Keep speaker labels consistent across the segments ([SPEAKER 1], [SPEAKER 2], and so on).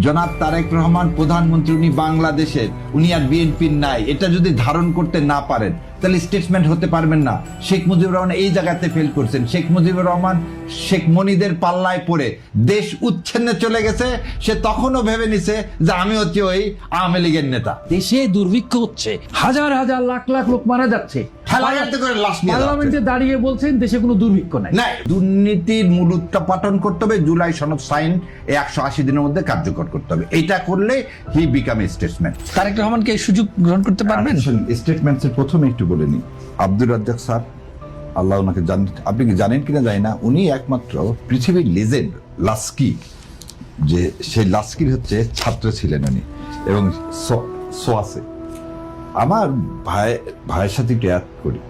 [SPEAKER 1] জনাব তারেক রহমান প্রধানমন্ত্রী, উনি বাংলাদেশের, উনি আর বিএনপির নাই, এটা যদি ধারণ করতে না পারেন তাহলে স্টেটমেন্ট হতে পারবেন না। শেখ মুজিবুর রহমান এই জায়গাতে ফেল করছেন। শেখ মুজিবুর রহমান শেখ মনিদের পাল্লায় পড়ে দেশ উচ্ছেন্নে চলে গেছে। সে তখনও ভেবে নিছে যে আমি হচ্ছে ওই আওয়ামী লীগের নেতা।
[SPEAKER 2] দেশে দুর্ভিক্ষ হচ্ছে, হাজার হাজার লাখ লাখ লোক মারা যাচ্ছে,
[SPEAKER 1] ঠেলাগাড়িতে করে লাশ নিয়ে
[SPEAKER 2] পার্লামেন্টে দাঁড়িয়ে বলছেন দেশে কোনো দুর্ভিক্ষ নাই।
[SPEAKER 1] না, দুর্নীতির মূল উৎপাটন করতে হবে, জুলাই সনদ সাইন 180 দিনের মধ্যে কার্যকর করতে হবে। এটা করলে হি বিকাম এ স্টেটসম্যান।
[SPEAKER 2] তারেক রহমানকে এই সুযোগ গ্রহণ করতে পারবেন?
[SPEAKER 1] স্টেটমেন্টসের প্রথমে একটু বলে নিই, আব্দুর রাজ্জাক স্যার, আল্লাহ ওনাকে জানেন, আপনি কি জানেন কিনা জানি না, উনি একমাত্র পৃথিবীর লেজেন্ড লাস্কি, যে সেই লাস্কির হচ্ছে ছাত্র ছিলেন উনি, এবং সোয়াসে আমার ভাইয়ের সাথে একটু অ্যাড করি।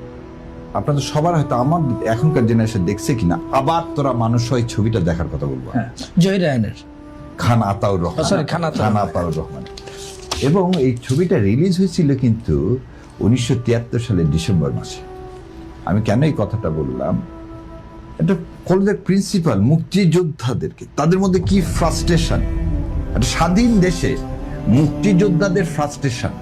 [SPEAKER 1] আপনাদের সবার হয়তো, আমার এখনকার জেনারেশন দেখছে কিনা, আবার তোরা মানুষ হয় ছবিটা দেখার কথা বলবো।
[SPEAKER 2] জয় রায়নের
[SPEAKER 1] খান আতাউর রহমান, খান আতাউর রহমান। এবং এই ছবিটা রিলিজ হয়েছিল কিন্তু 1973 সালের ডিসেম্বর মাসে। আমি কেন এই কথাটা বললাম, এটা কলেজের প্রিন্সিপাল মুক্তিযোদ্ধাদেরকে, তাদের মধ্যে কি ফ্রাস্ট্রেশন, একটা স্বাধীন দেশে মুক্তিযোদ্ধাদের ফ্রাস্ট্রেশন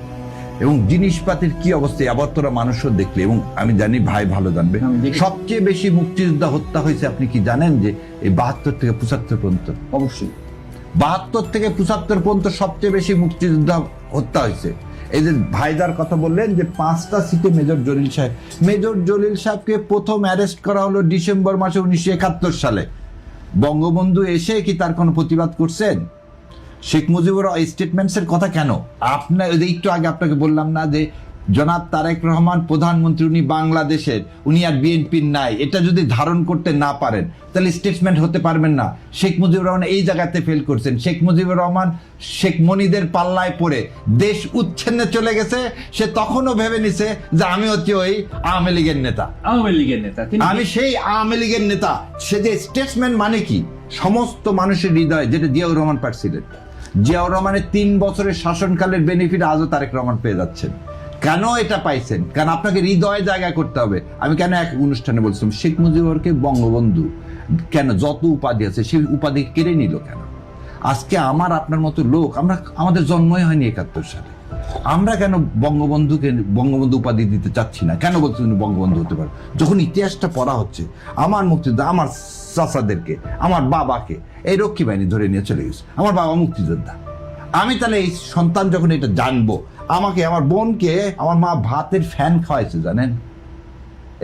[SPEAKER 1] এবং জিনিসপাতির কি অবস্থা, আবার তোরা মানুষও দেখলে, এবং আমি জানি ভাই ভালো জানবে, সবচেয়ে বেশি মুক্তিযোদ্ধা হত্যা হয়েছে আপনি কি জানেন, যে এই 72 থেকে 75 পর্যন্ত।
[SPEAKER 2] অবশ্যই
[SPEAKER 1] 72 থেকে 75 পর্যন্ত সবচেয়ে বেশি মুক্তিযোদ্ধা হত্যা হয়েছে। এই যে ভাইদার কথা বললেন যে 5টা সিটে মেজর জলিল সাহেবকে প্রথম অ্যারেস্ট করা হলো ডিসেম্বর মাসে 1971 সালে। বঙ্গবন্ধু এসে কি তার কোনো প্রতিবাদ করছেন? শেখ মুজিবুর স্টেটমেন্টসের কথা কেন? আপনার একটু আগে আপনাকে বললাম না যে জনাব তারেক রহমান প্রধানমন্ত্রী, উনি বাংলাদেশের, উনি আর বিএনপির নাই, এটা যদি ধারণ করতে না পারেন তাহলে স্টেটমেন্ট হতে পারবেন না। শেখ মুজিবুর রহমান এই জায়গাতে ফেল করছেন। শেখ মুজিবুর রহমান শেখ মনিদের পাল্লায় পড়ে দেশ উচ্ছেন্নে চলে গেছে। সে তখনও ভেবে নিছে যে আমি হচ্ছে ওই আওয়ামী লীগের নেতা, আমি সেই আওয়ামী লীগের নেতা। সে যে স্টেটসম্যান মানে কি, সমস্ত মানুষের হৃদয়ে, যেটা জিয়াউর রহমান পাচ্ছিলেন। জিয়াউর রহমানের 3 বছরের শাসনকালের বেনিফিট আজও তারেক রহমান পেয়ে যাচ্ছেন। কেন এটা পাইছেন? কারণ আপনাকে হৃদয়ে জায়গা করতে হবে। আমি কেন এক অনুষ্ঠানে বলছিলাম, শেখ মুজিবুরকে বঙ্গবন্ধু কেন, যত উপাধি আছে সেই উপাধি কেড়ে নিল কেন? আজকে আমার আপনার মতো লোক, আমাদের জন্মই হয়নি 71 সালে, আমরা কেন বঙ্গবন্ধু উপাধি দিতে চাচ্ছি না? কেন বলছি উনি বঙ্গবন্ধু হতে পারে? যখন ইতিহাসটা পড়া হচ্ছে, আমার মুক্তিযোদ্ধা, আমার চাচাদেরকে, আমার বাবাকে এই রক্ষী বাহিনী ধরে নিয়ে চলে গেছে, আমার বাবা মুক্তিযোদ্ধা। আমি তাহলে এই সন্তান যখন এটা জানবো, আমাকে, আমার বোনকে আমার মা ভাতের ফ্যান খাওয়াইছে, জানেন?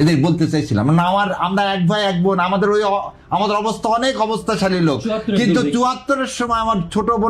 [SPEAKER 1] এদের বলতে চাইছিলাম না, আমরা এক ভাই এক বোন, আমাদের অবস্থা অনেক অবস্থাশালী লোক, কিন্তু 74-এর সময় আমার ছোট বোন